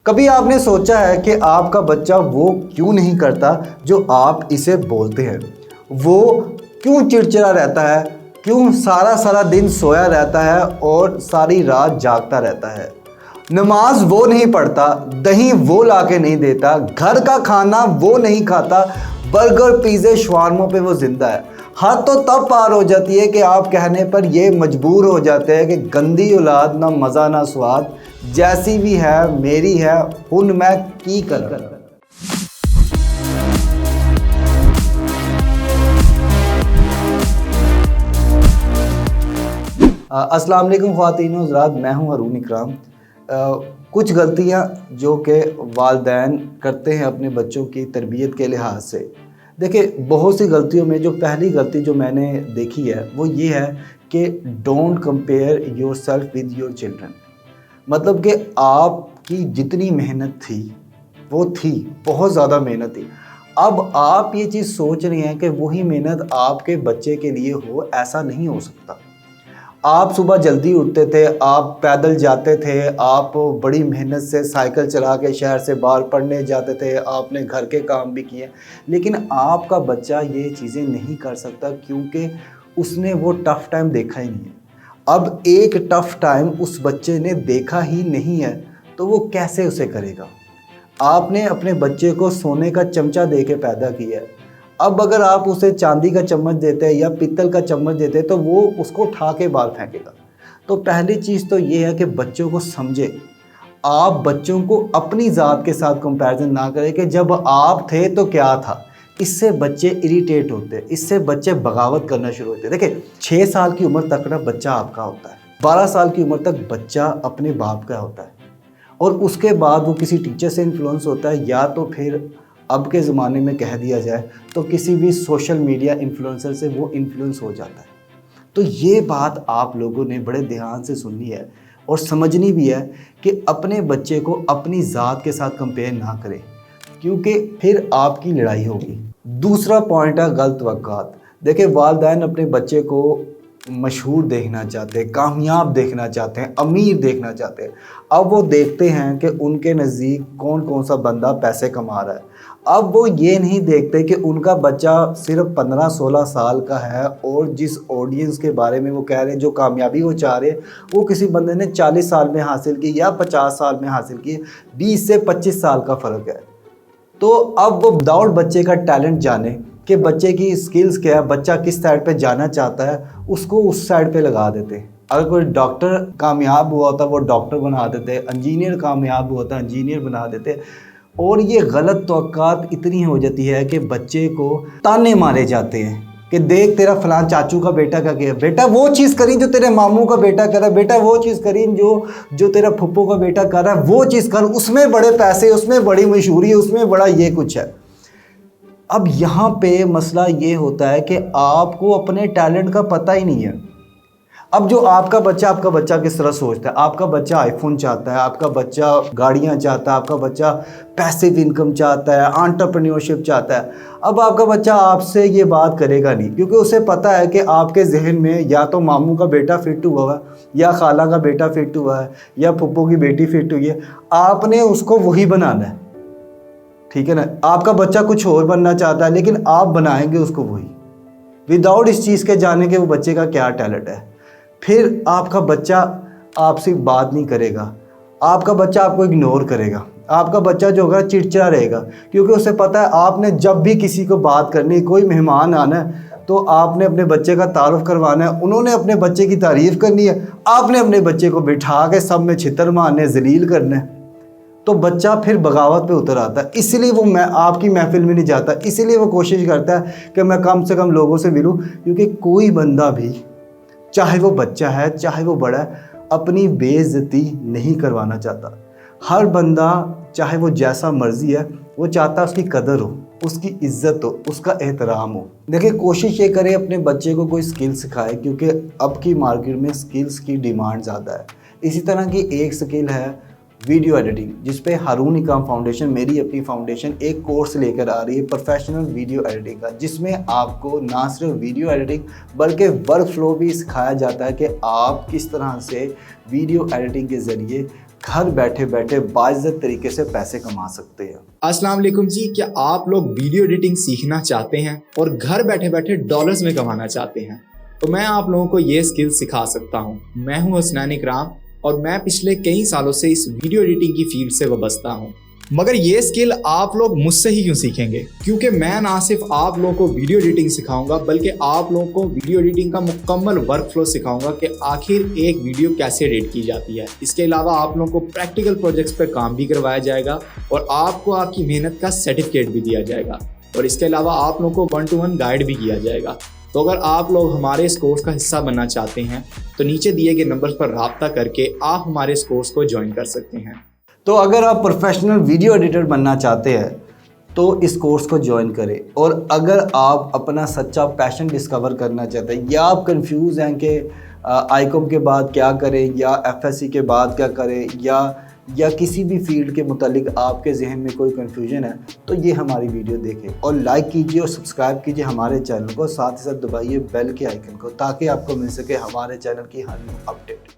कभी आपने सोचा है कि आपका बच्चा वो क्यों नहीं करता जो आप इसे बोलते हैं? वो क्यों चिड़चिड़ा रहता है? क्यों सारा सारा दिन सोया रहता है और सारी रात जागता रहता है? नमाज वो नहीं पढ़ता, दही वो लाके नहीं देता, घर का खाना वो नहीं खाता, बर्गर पिज़्ज़े शवारमों पे वो जिंदा है। हद तो तब पार हो जाती है कि आप कहने पर ये मजबूर हो जाते हैं कि गंदी औलाद, ना मज़ा ना स्वाद, जैसी भी है मेरी है, हुन मैं की कर। अस्सलाम वालेकुम ख़वातीन व हज़रात, मैं हूं हरून इकराम। कुछ गलतियां जो कि वालिदैन करते हैं अपने बच्चों की तरबियत के लिहाज से। देखिए, बहुत सी गलतियों में जो पहली गलती जो मैंने देखी है वो ये है कि don't compare yourself with your children. मतलब कि आपकी जितनी मेहनत थी वो थी, बहुत ज़्यादा मेहनत थी। अब आप ये चीज़ सोच रहे हैं कि वही मेहनत आपके बच्चे के लिए हो, ऐसा नहीं हो सकता। आप सुबह जल्दी उठते थे, आप पैदल जाते थे, आप बड़ी मेहनत से साइकिल चला के शहर से बाहर पढ़ने जाते थे, आपने घर के काम भी किए, लेकिन आपका बच्चा ये चीज़ें नहीं कर सकता क्योंकि उसने वो टफ़ टाइम देखा ही नहीं है। अब एक टफ़ टाइम उस बच्चे ने देखा ही नहीं है तो वो कैसे उसे करेगा? आपने अपने बच्चे को सोने का चमचा दे के पैदा किया है। अब अगर आप उसे चांदी का चम्मच देते हैं या पीतल का चम्मच देते हैं तो वो उसको उठा के बाहर फेंकेगा। तो पहली चीज़ तो ये है कि बच्चों को समझे। आप बच्चों को अपनी ज़ात के साथ कंपैरिजन ना करें कि जब आप थे तो क्या था। इससे बच्चे इरिटेट होते हैं, इससे बच्चे बगावत करना शुरू होते हैं। देखिए, 6 साल की उम्र तक ना बच्चा आपका होता है, 12 साल की उम्र तक बच्चा अपने बाप का होता है और उसके बाद वो किसी टीचर से इन्फ्लुएंस होता है या तो फिर अब के ज़माने में कह दिया जाए तो किसी भी सोशल मीडिया इन्फ्लुएंसर से वो इन्फ्लुएंस हो जाता है। तो ये बात आप लोगों ने बड़े ध्यान से सुननी है और समझनी भी है कि अपने बच्चे को अपनी ज़ात के साथ कंपेयर ना करें, क्योंकि फिर आपकी लड़ाई होगी। दूसरा पॉइंट है गलत वक़्त। देखिए, वालिदैन अपने बच्चे को मशहूर देखना चाहते हैं, कामयाब देखना चाहते हैं, अमीर देखना चाहते हैं। अब वो देखते हैं कि उनके नज़दीक कौन कौन सा बंदा पैसे कमा रहा है। अब वो ये नहीं देखते कि उनका बच्चा सिर्फ 15-16 साल का है और जिस ऑडियंस के बारे में वो कह रहे हैं, जो कामयाबी वो चाह रहे हैं, वो किसी बंदे ने 40 साल में हासिल की या 50 साल में हासिल की। 20 से 25 साल का फ़र्क है। तो अब वो विदाउट बच्चे का टैलेंट जाने कि बच्चे की स्किल्स क्या है, बच्चा किस साइड पे जाना चाहता है, उसको उस साइड पे लगा देते। अगर कोई डॉक्टर कामयाब हुआ होता वो डॉक्टर बना देते, इंजीनियर कामयाब हुआ था इंजीनियर बना देते। और ये गलत तवक्कात इतनी हो जाती है कि बच्चे को ताने मारे जाते हैं कि देख तेरा फलां चाचू का बेटा का किया, बेटा वो चीज़ करी जो तेरे मामू का बेटा कर रहा है, बेटा वो चीज़ करी जो तेरा फुप्पो का बेटा कर रहा है, वो चीज़ कर, उसमें बड़े पैसे, उसमें बड़ी मशहूरी, उसमें बड़ा ये कुछ है। अब यहाँ पे मसला ये होता है कि आपको अपने टैलेंट का पता ही नहीं है। अब जो आपका बच्चा किस तरह सोचता है, आपका बच्चा आईफोन चाहता है, आपका बच्चा गाड़ियाँ चाहता है, आपका बच्चा पैसिव इनकम चाहता है, एंटरप्रेन्योरशिप चाहता है। अब आपका बच्चा आपसे ये बात करेगा नहीं, क्योंकि उसे पता है कि आपके जहन में या तो मामू का बेटा फिट हुआ है, या खाला का बेटा फिट हुआ है, या फुप्पो की बेटी फिट हुई है। आपने उसको वही बनाना है, ठीक है ना। आपका बच्चा कुछ और बनना चाहता है लेकिन आप बनाएंगे उसको वही, विदाउट इस चीज़ के जाने के वो बच्चे का क्या टैलेंट है। फिर आपका बच्चा आपसे बात नहीं करेगा, आपका बच्चा आपको इग्नोर करेगा, आपका बच्चा जो होगा चिड़चिड़ा रहेगा, क्योंकि उसे पता है आपने जब भी किसी को बात करनी, कोई मेहमान आना है तो आपने अपने बच्चे का तारुफ करवाना है, उन्होंने अपने बच्चे की तारीफ़ करनी है, आपने अपने बच्चे को बिठा के सब में छितर मारने, जलील करना है। तो बच्चा फिर बगावत पे उतर आता है। इसलिए वो मैं आपकी महफिल में नहीं जाता, इसीलिए वो कोशिश करता है कि मैं कम से कम लोगों से मिलूं, क्योंकि कोई बंदा भी, चाहे वो बच्चा है चाहे वो बड़ा है, अपनी बेइज्जती नहीं करवाना चाहता। हर बंदा, चाहे वो जैसा मर्जी है, वो चाहता है उसकी कदर हो, उसकी इज्जत हो, उसका एहतराम हो। देखिए, कोशिश ये करें अपने बच्चे को कोई स्किल सिखाए, क्योंकि अब की मार्केट में स्किल्स की डिमांड ज़्यादा है। इसी तरह की एक स्किल है वीडियो एडिटिंग, जिस पे हरून इकराम फाउंडेशन, मेरी अपनी फाउंडेशन, एक कोर्स लेकर आ रही है प्रोफेशनल वीडियो एडिटिंग का, जिसमें आपको ना सिर्फ वीडियो एडिटिंग बल्कि वर्क फ्लो भी सिखाया जाता है कि आप किस तरह से वीडियो एडिटिंग के ज़रिए घर बैठे बैठे बाइज्जत तरीके से पैसे कमा सकते हैं। अस्सलाम वालेकुम जी, क्या आप लोग वीडियो एडिटिंग सीखना चाहते हैं और घर बैठे बैठे डॉलर्स में कमाना चाहते हैं? तो मैं आप लोगों को ये स्किल सिखा सकता हूँ। मैं हूँ हसनैन इकराम और मैं पिछले कई सालों से इस वीडियो एडिटिंग की फील्ड से वाबस्ता हूँ। मगर ये स्किल आप लोग मुझसे ही क्यों सीखेंगे? क्योंकि मैं ना सिर्फ आप लोगों को वीडियो एडिटिंग सिखाऊंगा बल्कि आप लोगों को वीडियो एडिटिंग का मुकम्मल वर्कफ्लो सिखाऊंगा कि आखिर एक वीडियो कैसे एडिट की जाती है। इसके अलावा आप लोगों को प्रैक्टिकल प्रोजेक्ट्स पर काम भी करवाया जाएगा और आपको आपकी मेहनत का सर्टिफिकेट भी दिया जाएगा और इसके अलावा आप लोगों को 1-to-1 गाइड भी किया जाएगा। तो अगर आप लोग हमारे इस कोर्स का हिस्सा बनना चाहते हैं तो नीचे दिए गए नंबर पर राब्ता करके आप हमारे इस कोर्स को ज्वाइन कर सकते हैं। तो अगर आप प्रोफेशनल वीडियो एडिटर बनना चाहते हैं तो इस कोर्स को ज्वाइन करें, और अगर आप अपना सच्चा पैशन डिस्कवर करना चाहते हैं या आप कंफ्यूज हैं कि आईकॉम के बाद क्या करें या एफएससी के बाद क्या करें या किसी भी फील्ड के मुतालिक आपके जहन में कोई कंफ्यूजन है, तो ये हमारी वीडियो देखें और लाइक कीजिए और सब्सक्राइब कीजिए हमारे चैनल को, साथ ही साथ दबाइए बेल के आइकन को ताकि आपको मिल सके हमारे चैनल की हर अपडेट।